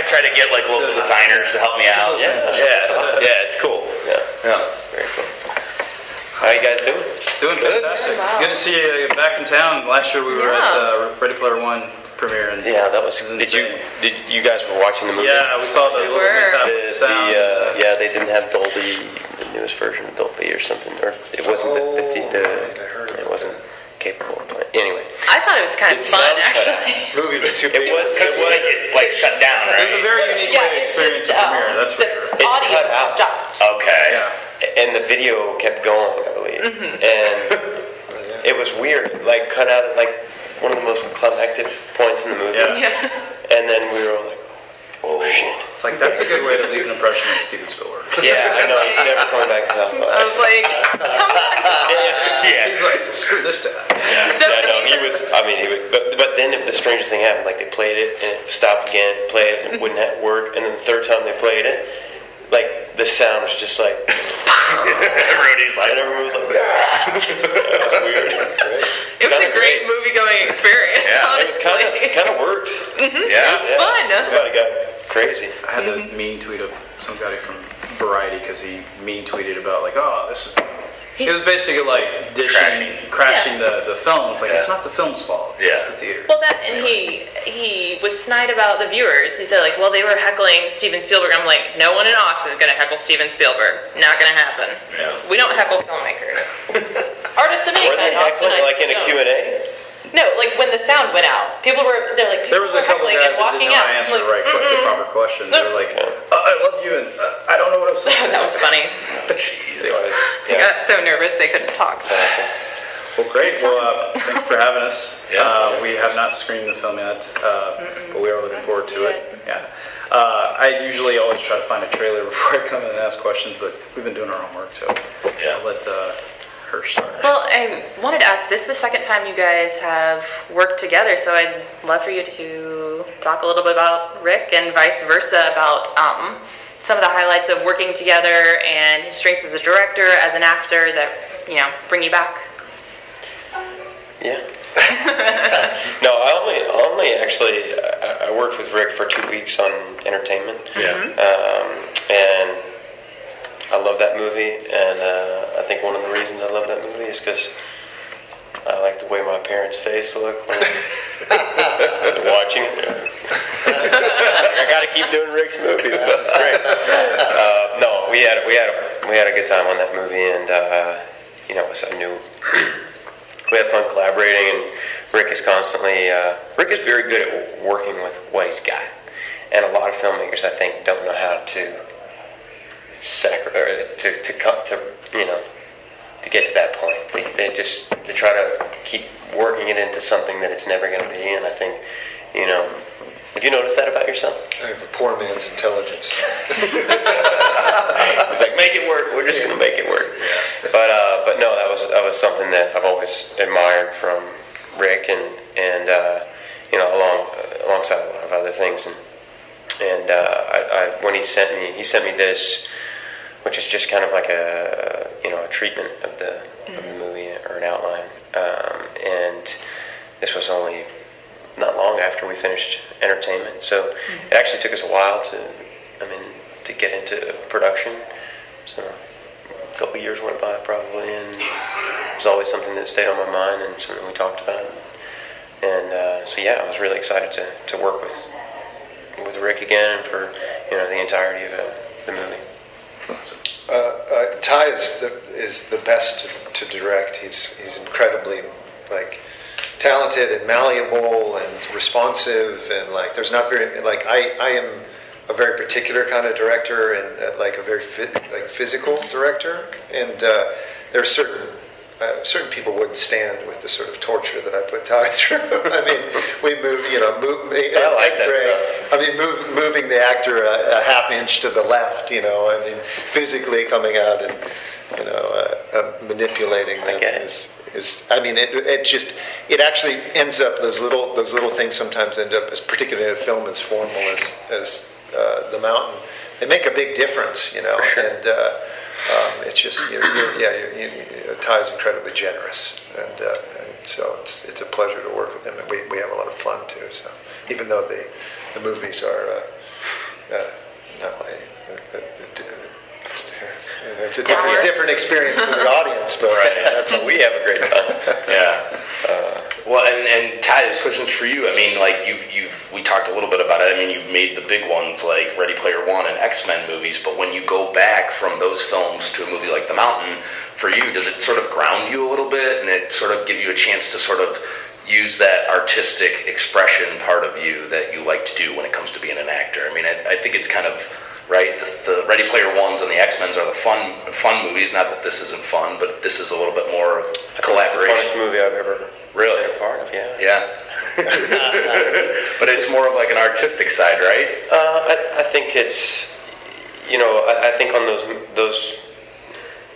try to get like local designers to help me out. Awesome. Yeah, it's cool. Yeah, very cool. How you guys doing? Doing fantastic. Wow. Good to see you back in town. Last year we were at Ready Player One premiere. And that was. Did you guys were watching the movie? Yeah, we saw the little mishap sound. They didn't have Dolby, the newest version of Dolby or something, or it wasn't it wasn't capable of playing. Anyway, I thought it was kind of fun, actually. The movie was too big. It was like shut down, right? It was a very unique way to experience a premiere. That's for sure. The audio cut out. stopped. Okay. Yeah. And the video kept going, I believe, and it was weird. Like cut out at like one of the most climactic points in the movie, and then we were all like, "Oh shit!" It's like that's a good way to leave an impression on Steven Spielberg. Yeah, I know. He's never coming back to South by. I was like, come back. He's like, screw this time. No, he was. I mean, but then the strangest thing happened. Like they played it and it stopped again. Played it and it wouldn't work. And then the third time they played it, like the sound was just like. Everybody's like, everyone was like, it was weird. It was a great movie-going experience. Yeah, honestly. it kind of worked. Yeah, it was fun. Everybody got crazy. I had to mean tweet up some guy from Variety because he mean tweeted about like, oh, this is. It was basically like crashing the film. It's like it's not the film's fault. It's the theater. Well, and he was snide about the viewers. He said like, well, they were heckling Steven Spielberg. I'm like, no one in Austin is going to heckle Steven Spielberg. Not going to happen. Yeah. We don't heckle filmmakers. Artists in Were they heckling like in a Q&A? No, like when the sound went out, there was a couple guys that didn't know how to answer the proper question. They were like, I love you, and I don't know what I'm saying. That was funny. They got so nervous they couldn't talk. Well, great. Well, thanks for having us. We have not screened the film yet, but we are looking forward to it. Yeah. I usually always try to find a trailer before I come in and ask questions, but we've been doing our homework, so I'll let her start. Well, I wanted to ask, this is the second time you guys have worked together, so I'd love for you to talk a little bit about Rick and vice versa, about some of the highlights of working together and his strengths as a director, as an actor that, bring you back. Yeah. No, I only actually I worked with Rick for 2 weeks on entertainment. And I love that movie, and I think one of the reasons I love that movie is because I like the way my parents' face look when they're watching it. I got to keep doing Rick's movies. This is great. No, we had a good time on that movie, and I knew we had fun collaborating. And Rick is very good at working with what he's got, and a lot of filmmakers I think don't know how to to get to that point. They try to keep working it into something that it's never going to be. And I think, have you noticed that about yourself? I have a poor man's intelligence. It's like, make it work. We're just going to make it work. Yeah. But no, that was something that I've always admired from Rick, and alongside a lot of other things. And when he sent me this, which is just kind of like a treatment of the movie or an outline. And this was only not long after we finished entertainment, so it actually took us a while to get into production. So a couple of years went by probably, and it was always something that stayed on my mind and something we talked about. And I was really excited to work with Rick again and for the entirety of the movie. Tye is the best to direct. He's incredibly talented and malleable and responsive, and there's not very I am a very particular kind of director, and a very physical director, and there are certain people wouldn't stand with the sort of torture that I put Tye through. I mean, we move. I like that stuff. I mean, moving the actor a half inch to the left. I mean, physically coming out and manipulating them is. I mean, it actually ends up those little things sometimes end up, as particularly in a film as formal as The Mountain. They make a big difference, For sure. And it's just Tye's incredibly generous, and so it's a pleasure to work with him, and we have a lot of fun too. So even though the movies are it's a different experience for the audience, but we have a great time. Yeah. Well, and Tye, this question's for you. I mean, like we talked a little bit about it. I mean, you've made the big ones like Ready Player One and X-Men movies, but when you go back from those films to a movie like The Mountain, for you, does it sort of ground you a little bit, and it sort of give you a chance to sort of use that artistic expression part of you that you like to do when it comes to being an actor? I mean, I think it's kind of right. The Ready Player Ones and the X-Men's are the fun movies. Not that this isn't fun, but this is a little bit more collaboration. It's the funnest movie I've ever really been a part of. Yeah. Yeah. But it's more of like an artistic side, right? I think it's, I think on those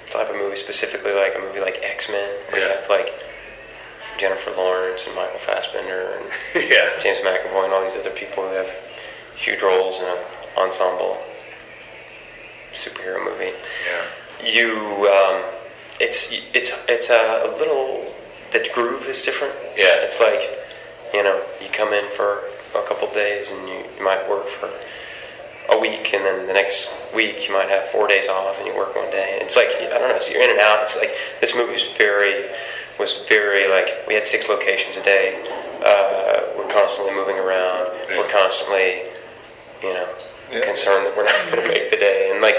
type of movies, specifically like a movie like X-Men, where you have like Jennifer Lawrence and Michael Fassbender and James McAvoy and all these other people who have huge roles in an ensemble superhero movie. Yeah. It's a little, the groove is different. Yeah. It's like, you come in for a couple days and you might work for a week, and then the next week you might have 4 days off and you work one day. It's like, I don't know, so you're in and out. It's like, this movie was very like, we had 6 locations a day. We're constantly moving around. Yeah. We're constantly, concerned that we're not going to make the day. And like,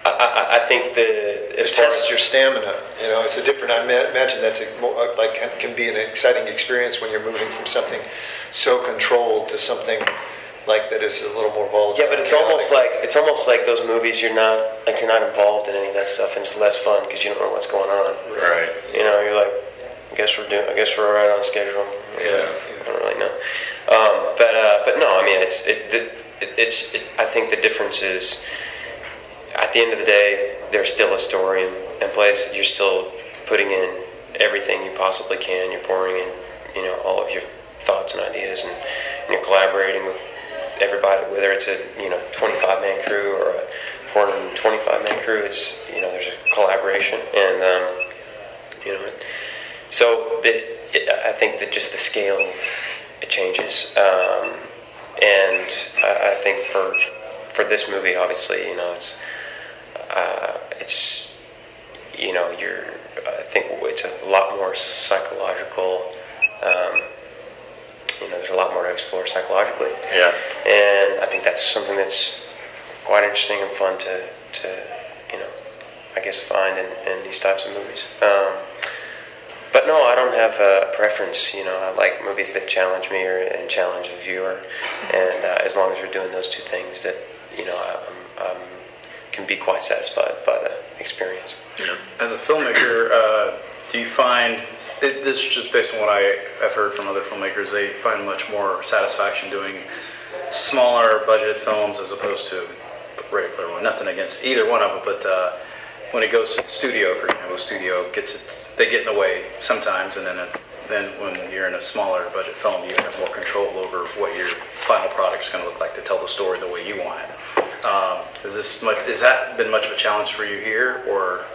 I think it tests your stamina. It's a different. I imagine that's can be an exciting experience when you're moving from something so controlled to something like that is a little more volatile. Yeah, but it's almost like those movies. You're not involved in any of that stuff, and it's less fun because you don't know what's going on. Right. You're like, I guess we're all right on schedule. Yeah. I don't really know. But no, I mean it's. I think the difference is, at the end of the day, there's still a story in place. You're still putting in everything you possibly can. You're pouring in, all of your thoughts and ideas, and you're collaborating with everybody, whether it's a 25-man crew or a 425-man crew. It's there's a collaboration, and so I think that just the scale it changes. And I think for this movie, obviously, it's I think it's a lot more psychological. There's a lot more to explore psychologically. Yeah. And I think that's something that's quite interesting and fun to I guess find in these types of movies. But no, I don't have a preference. I like movies that challenge me and challenge a viewer. And as long as we're doing those two things, that I can be quite satisfied by the experience. Yeah. As a filmmaker, do you find this is just based on what I've heard from other filmmakers? They find much more satisfaction doing smaller budget films as opposed to Ready Player One. Nothing against either one of them, but when it goes to the studio, for example, they get in the way sometimes, and then when you're in a smaller budget film, you have more control over what your final product is going to look like to tell the story the way you want it. Has that been much of a challenge for you here, or?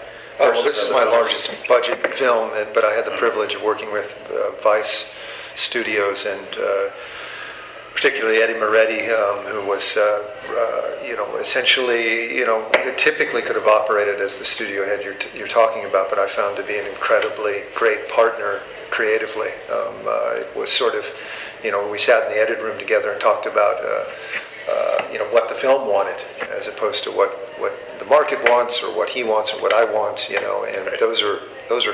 Well, this is my largest budget film, but I had the privilege of working with Vice Studios and particularly Eddie Moretti, who was, essentially, typically could have operated as the studio head you're talking about, but I found to be an incredibly great partner creatively. It was sort of, we sat in the edit room together and talked about, what the film wanted, as opposed to what the market wants or what he wants or what I want, and those are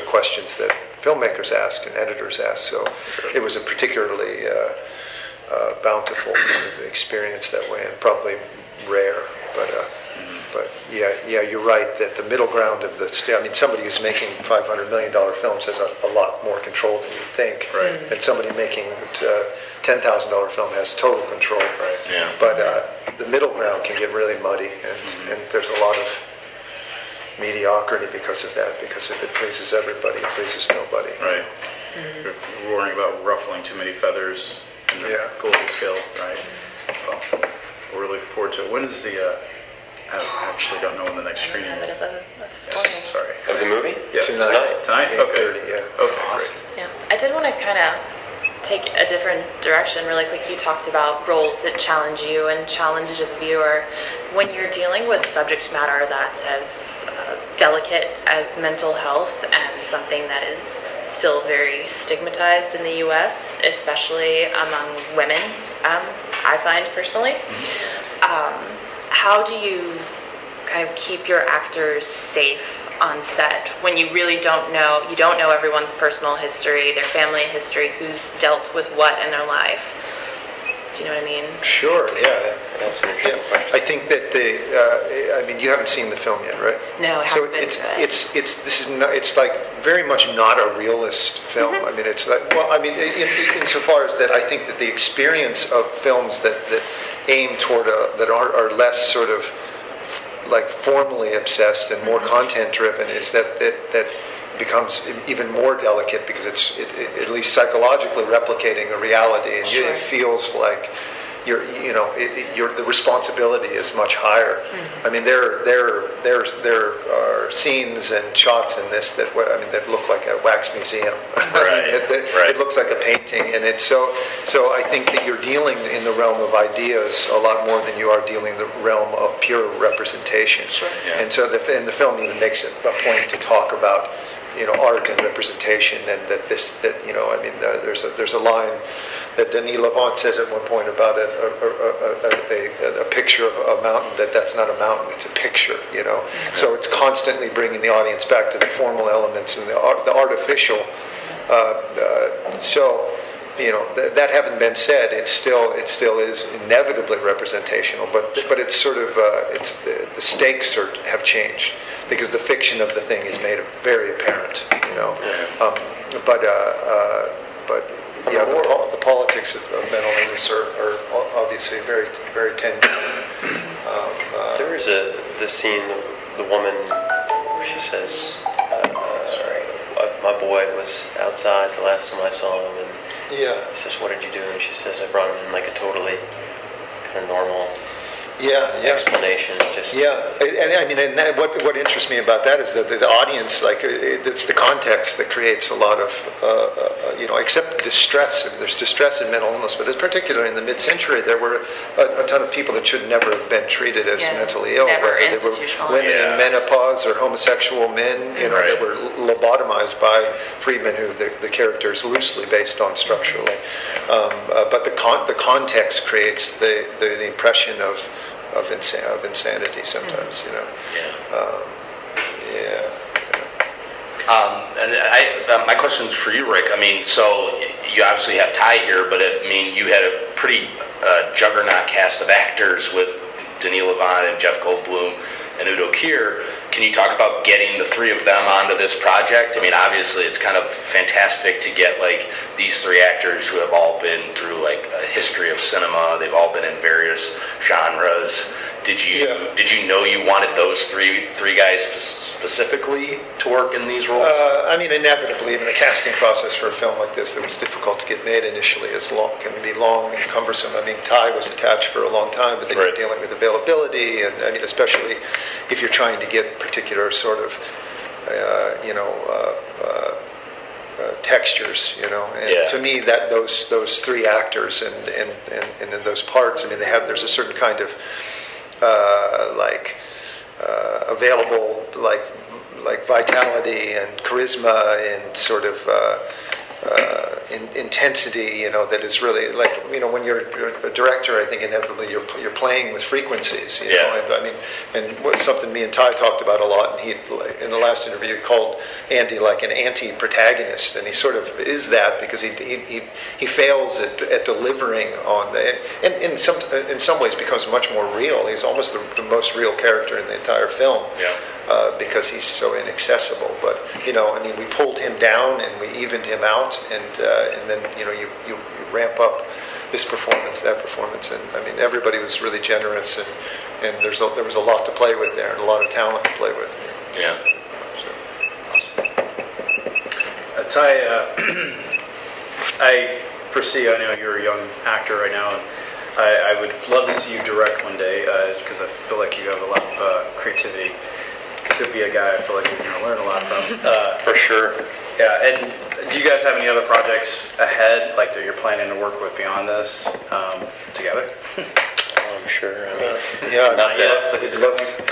questions that filmmakers ask and editors ask. So it was a particularly bountiful kind of experience that way, and probably rare. But yeah, you're right that the middle ground of somebody who's making $500 million films has a lot more control than you'd think. Right. And somebody making a $10,000 film has total control. Right. Yeah. But the middle ground can get really muddy, and there's a lot of mediocrity because of that. Because if it pleases everybody, it pleases nobody. Right. You're worrying about ruffling too many feathers in the global scale, right? Well, we're really looking forward to it. When is the? I actually don't know when the next screening is. Sorry. Of the movie? Yes. Tonight. Tonight? Okay. 8:30, yeah. Okay, awesome. great. Yeah, I did want to kind of take a different direction really quick. You talked about roles that challenge you and challenge the viewer. When you're dealing with subject matter that's as delicate as mental health and something that is still very stigmatized in the U.S., especially among women, I find personally, how do you kind of keep your actors safe on set when you really don't know everyone's personal history, their family history, who's dealt with what in their life? Do you know what I mean? Sure, yeah. That's an interesting question. I think that you haven't seen the film yet, right? No, I haven't been to it. It's like very much not a realist film. I mean, it's like, well, I mean, insofar as that, I think that the experience of films that aim toward that are less sort of like formally obsessed and more content driven is that becomes even more delicate because it's at least psychologically replicating a reality, and Sure. it feels like the responsibility is much higher. I mean, there are scenes and shots in this that look like a wax museum. Right. It looks like a painting, and it's so I think that you're dealing in the realm of ideas a lot more than you are dealing in the realm of pure representation. Sure. Yeah. And so the film even makes it a point to talk about art and representation, and there's a line that Denis Lavant says at one point about a picture of a mountain, that's not a mountain, it's a picture, So it's constantly bringing the audience back to the formal elements and the artificial. That having been said, it still is inevitably representational, but it's sort of the stakes have changed because the fiction of the thing is made very apparent, the politics of mental illness are obviously very, very tender. There is the scene of the woman where she says, my boy was outside the last time I saw him, and he says, what did you do? And she says, I brought him in like a totally kind of normal explanation. What interests me about that is that the audience, it's the context that creates a lot of, except distress. I mean, there's distress in mental illness, but particularly in the mid-century, there were a ton of people that should never have been treated as mentally ill, whether they were women in menopause or homosexual men, that were lobotomized by freedmen, who the characters loosely based on structurally. But the context creates the impression of insanity sometimes, my question's for you, Rick. I mean, so you obviously have Tye here, but you had a pretty juggernaut cast of actors with Denis Lavant and Jeff Goldblum and Udo Kier. Can you talk about getting the three of them onto this project? I mean, obviously it's kind of fantastic to get these three actors who have all been through a history of cinema. They've all been in various genres. Did you know you wanted those three guys specifically to work in these roles? Inevitably, even the casting process for a film like this that was difficult to get made initially can be long and cumbersome. Tye was attached for a long time, but then you're dealing with availability, and especially if you're trying to get particular sort of textures, and to me that those three actors and in those parts, there's a certain kind of available vitality and charisma and sort of intensity, that is really when you're a director, I think inevitably you're playing with frequencies, and something me and Tye talked about a lot, and he in the last interview called Andy like an anti-protagonist, and he sort of is that because he fails at delivering on and in some ways becomes much more real. He's almost the most real character in the entire film. Because he's so inaccessible, but we pulled him down and we evened him out, and then you ramp up this performance, that performance, and everybody was really generous, and there was a lot to play with there, and a lot of talent to play with. Awesome. Tye, I foresee, I know you're a young actor right now, and I would love to see you direct one day, because I feel like you have a lot of creativity. to be a guy I feel like you're going to learn a lot from. For sure. Yeah, and do you guys have any other projects ahead, like that you're planning to work with beyond this together? I'm sure. I mean, not yet.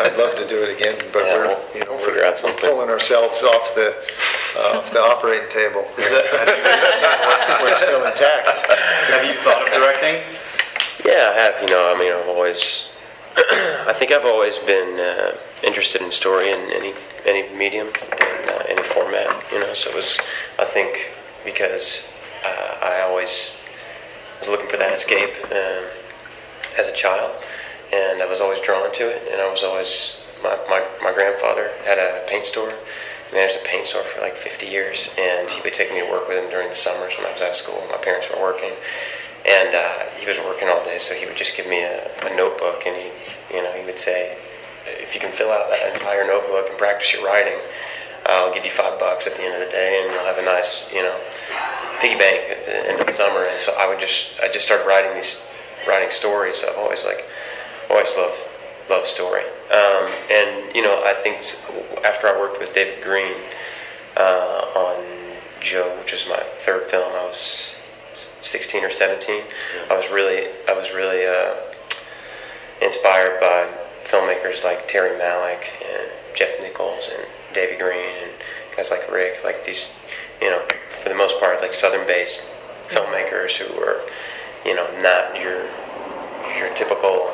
I'd love to do it again, but we'll figure out something. We're pulling ourselves off the operating table. We're still intact. Have you thought of directing? Yeah, I have. I mean, I've always. I think I've always been interested in story in any medium, in any format. So it was. I think because I always was looking for that escape as a child, and I was always drawn to it. And I was always my grandfather had a paint store. He managed a paint store for like 50 years, and he would take me to work with him during the summers when I was out of school. My parents were working. And he was working all day, so he would just give me a notebook, and he would say, if you can fill out that entire notebook and practice your writing, I'll give you $5 at the end of the day, and you'll have a nice, piggy bank at the end of the summer. And so I just started writing stories. So I've always loved story. And I think after I worked with David Green on Joe, which is my third film, I was 16 or 17. I was really inspired by filmmakers like Terry Malick and Jeff Nichols and Davey Green and guys like Rick, like these, for the most part, like Southern-based filmmakers who were, not your typical.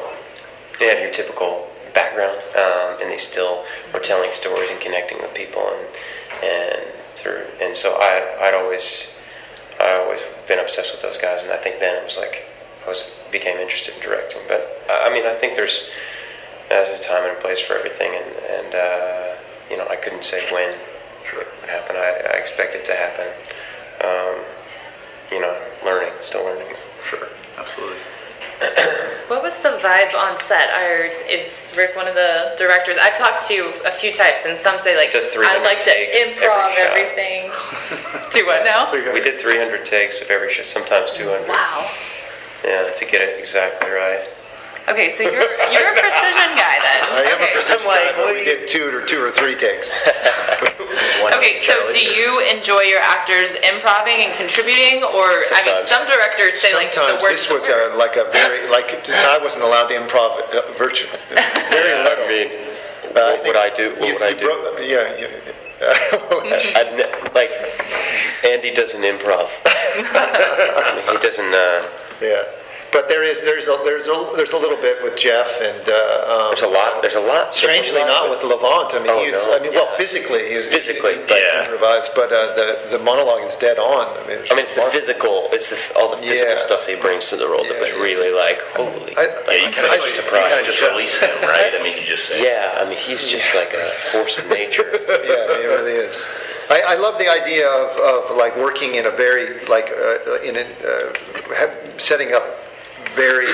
They have your typical background, and they still were telling stories and connecting with people, and so I always been obsessed with those guys, and I think then it was like became interested in directing. But I mean, I think there's a time and a place for everything, and I couldn't say when it would happen. I expect it to happen. Still learning. Sure, absolutely. What was the vibe on set? Is Rick one of the directors? I've talked to a few types, and some say like I like to improv everything. Do what now? We did 300 takes of every shot, sometimes 200. Wow. Yeah, to get it exactly right. Okay, so you're a precision guy then. I am a precision guy, but we did two or three takes. Okay, so do you enjoy your actors improvising and contributing, or Sometimes. I mean, some directors say like the worst. This was Tye wasn't allowed to improv virtually. Very little. I mean, what would I do? Like Andy doesn't improv. He doesn't. Yeah. But there's a little bit with Jeff and there's a lot. Strangely, not with Levant. I mean, physically he was improvised, but the monologue is dead on. It's the physical. It's all the physical stuff he brings to the role that was really like holy. You kind of just release him, right? I mean, you just say. Yeah, I mean, he's just like a force of nature. Yeah, he really is. I love the idea of like working in a very setting up very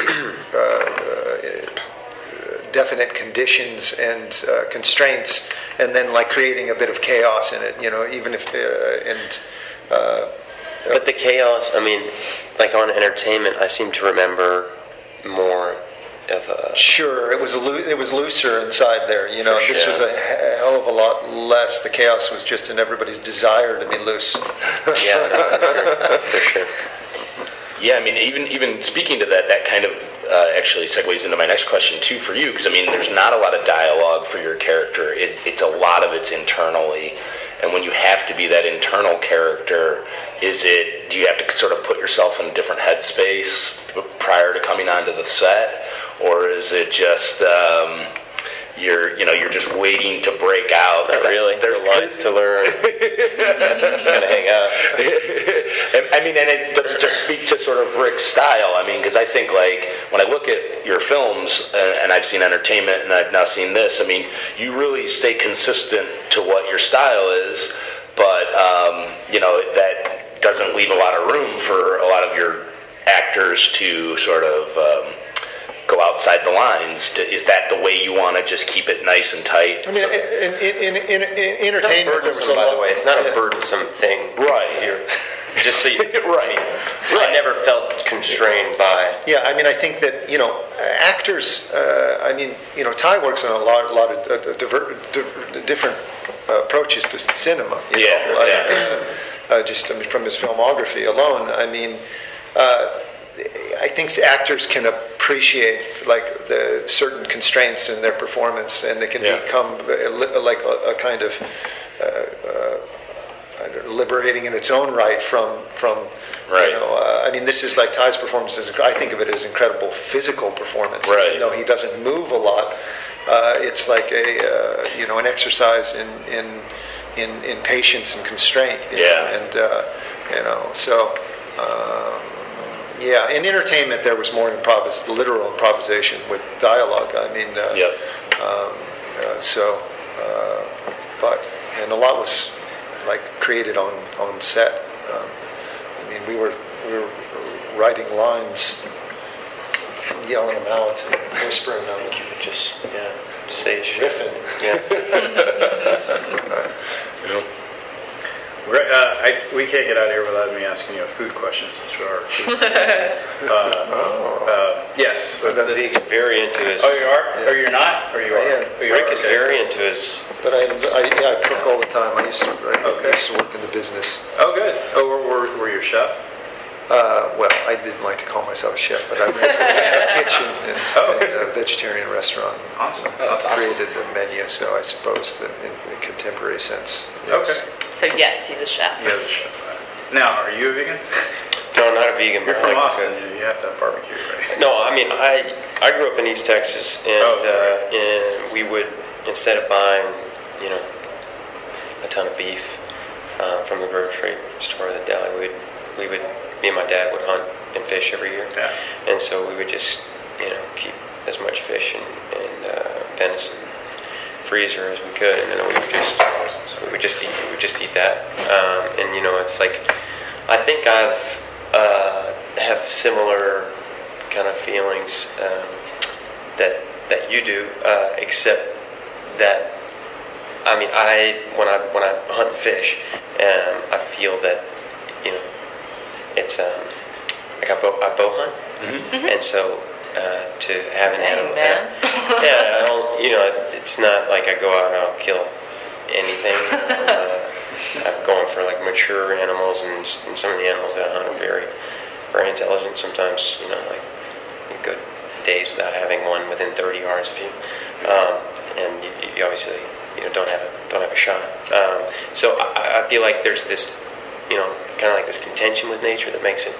definite conditions and constraints, and then like creating a bit of chaos in it, even if but the chaos, I mean, like on entertainment, I seem to remember more of a... Sure, it was looser inside there, This was a hell of a lot less. The chaos was just in everybody's desire to be loose. Yeah, for sure. Yeah, I mean, even speaking to that kind of actually segues into my next question too for you, because I mean, there's not a lot of dialogue for your character. It's a lot of it's internally, and when you have to be that internal character, do you have to sort of put yourself in a different headspace prior to coming onto the set, or is it just you're just waiting to break out? There's lines to learn. Just gonna hang out. I mean, and it does just speak to sort of Rick's style. I mean, because I think like when I look at your films, and I've seen Entertainment, and I've now seen this. I mean, you really stay consistent to what your style is, but that doesn't leave a lot of room for a lot of your actors to sort of go outside the lines. Is that the way you want to just keep it nice and tight? I mean, in entertainment, by the way, it's not a burdensome thing, right? Just so you, right. I never felt constrained by. Yeah, I mean, I think that actors. I mean, Tye works on a lot of different approaches to cinema. Just from his filmography alone, I mean, I think actors can appreciate like the certain constraints in their performance, and they can become like a kind of liberating in its own right from right. I mean, this is like Tye's performance. I think of it as incredible physical performance. Right. Even though he doesn't move a lot, it's like an exercise in patience and constraint. So. In entertainment there was more literal improvisation with dialogue. I mean, and a lot was like created on set. I mean, we were writing lines, yelling them out, and whispering them, and just say riffing. We can't get out of here without me asking you a food question, since we are food. Yes. Rick's very into his. Oh, you are? Or you're not? Or you are? Yeah. Rick is very into his. But I cook all the time. I used to work in the business. Oh, good. Oh, were you a chef? Well, I didn't like to call myself a chef, but I ran a kitchen and a vegetarian restaurant. Awesome. Created the menu, so I suppose in the contemporary sense. Yes. Okay. So yes, he's a chef. He is a chef. Now, are you a vegan? No, not a vegan. You're but from I like Austin. You have to have barbecue, right? No, I mean, I grew up in East Texas, and we would, instead of buying, a ton of beef from the grocery store, the deli, me and my dad would hunt and fish every year. Yeah. And so we would just, keep as much fish and venison freezer as we could, and then we would just eat that. And it's like, I think I've have similar kind of feelings that you do, except that I mean, when I hunt and fish, I feel that it's like I bow hunt, and so to have an animal, I don't, it's not like I go out and I'll kill anything. I'm going for like mature animals, and some of the animals that I hunt are very, very intelligent. Sometimes, like you go days without having one within 30 yards of you, and you obviously don't have a shot. So I feel like there's this, kind of like this contention with nature that makes it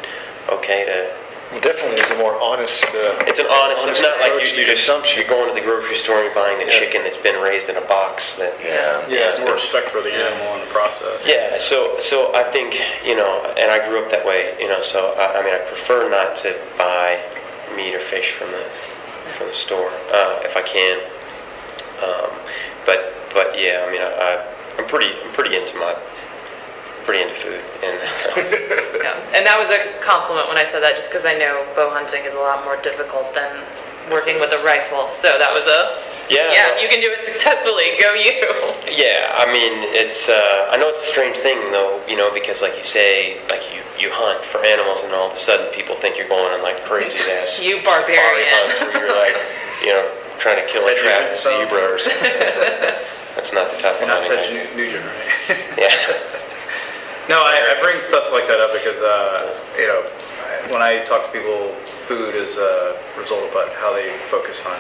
okay to. Well, definitely is a more honest. It's an honest. It's not like you're going to the grocery store and you're buying the chicken that's been raised in a box. It's more respect for the animal and the process. Yeah. So I think and I grew up that way. So I mean, I prefer not to buy meat or fish from the store if I can. But yeah, I mean, I'm pretty into food, and and that was a compliment when I said that, just because I know bow hunting is a lot more difficult than working with a rifle. So that was you can do it successfully. Go you. Yeah, I mean, it's I know it's a strange thing though, because like you say, like you hunt for animals, and all of a sudden people think you're going on like crazy ass you barbarian hunts where you're like trying to kill a trapped zebra or something. That's not the type of hunting. Not Ted Nugent, right? Yeah. No, I bring stuff like that up because, when I talk to people, food is a result of how they focus on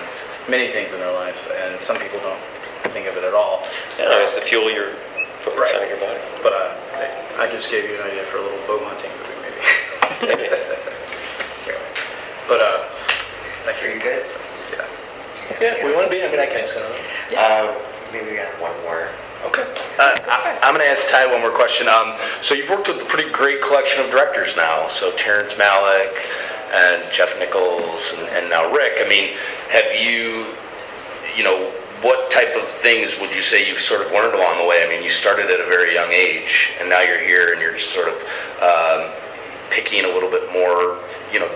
many things in their life, and some people don't think of it at all. Yeah, it's the fuel you're putting inside your body. But I just gave you an idea for a little bow hunting movie, maybe. But, thank you. Are you good? Yeah, we want to be. I mean, I can ask another. Maybe we got one more. Okay. I'm going to ask Tye one more question. So you've worked with a pretty great collection of directors now. So Terrence Malick and Jeff Nichols and now Rick. I mean, have you, what type of things would you say you've sort of learned along the way? I mean, you started at a very young age, and now you're here and you're sort of picking a little bit more,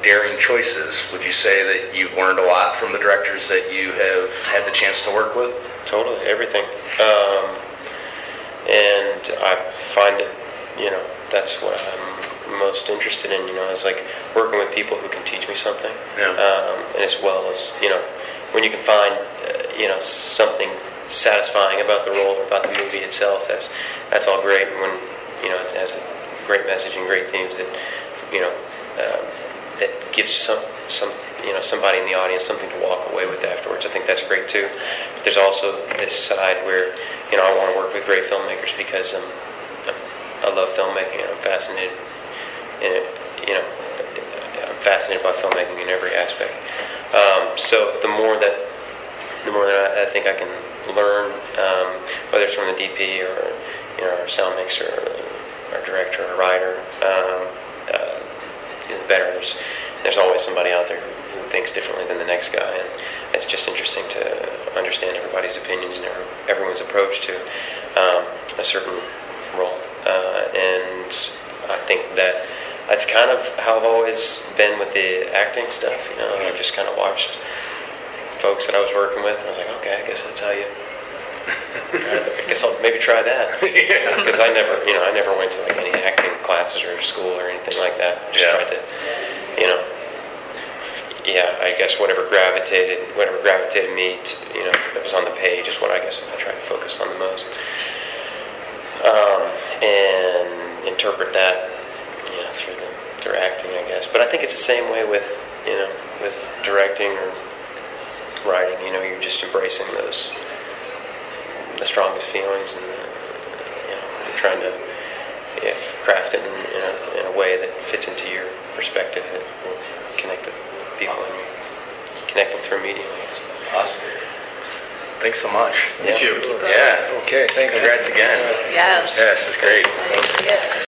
daring choices. Would you say that you've learned a lot from the directors that you have had the chance to work with? Totally, everything. And I find it, that's what I'm most interested in. Is like working with people who can teach me something, and as well as when you can find something satisfying about the role or about the movie itself. That's all great. When it has a great message and great themes that that gives somebody in the audience something to walk away with afterwards. I think that's great too. But there's also this side where I want to work with great filmmakers because I love filmmaking and I'm fascinated in it. I'm fascinated by filmmaking in every aspect. So the more that I think I can learn, whether it's from the DP or our sound mixer or director or writer, the better. There's always somebody out there who thinks differently than the next guy, and it's just interesting to understand everybody's opinions and everyone's approach to a certain role. And I think that's kind of how I've always been with the acting stuff. I just kind of watched folks that I was working with, and I was like, okay, I guess that's how you. I guess I'll maybe try that. Because I never went to like any acting classes or school or anything like that. Just tried to, I guess whatever gravitated me to, that was on the page is what I guess I tried to focus on the most, and interpret that, through acting, I guess. But I think it's the same way with directing or writing. You're just embracing the strongest feelings, and you're trying to craft it in a way that fits into your perspective and will connect with people and connect them through media. Awesome. Thanks so much. Thank you. Yeah. Okay, thank you. Congrats again. Yes. Yes, it's great. Thank you.